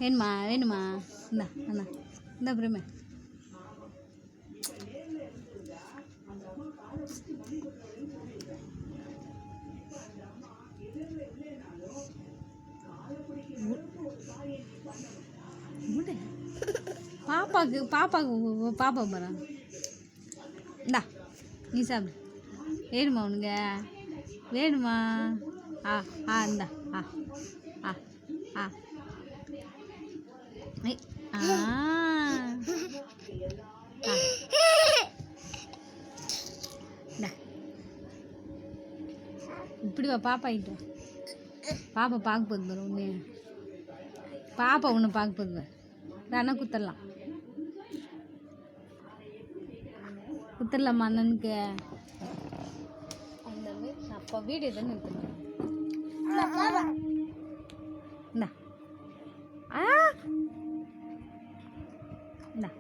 வேணுமா வேணுமா? இந்தா அண்ணா இந்த பிரமே பாப்பாவுக்கு பாப்பாவுக்கு பாப்பா போகிறேன். இந்தா நீ சாப்பிடு. வேணுமா உனக்கு? வேணுமா? ஆ ஆ இந்தா ஆ ஆ ஆ ஆ இப்படி வா பாப்பா கிட்ட. பாப்பா பார்க்க போகுது பாரு உன்னைய. பாப்பா ஒன்று பார்க்க போகுது பாரு. தானே குத்தரலாம் குத்தரலாமா அண்ணனுக்கு? அந்த அப்பா வீடியோ தானே எடுத்துருக்கேன். இந்தா ஆ இந்தா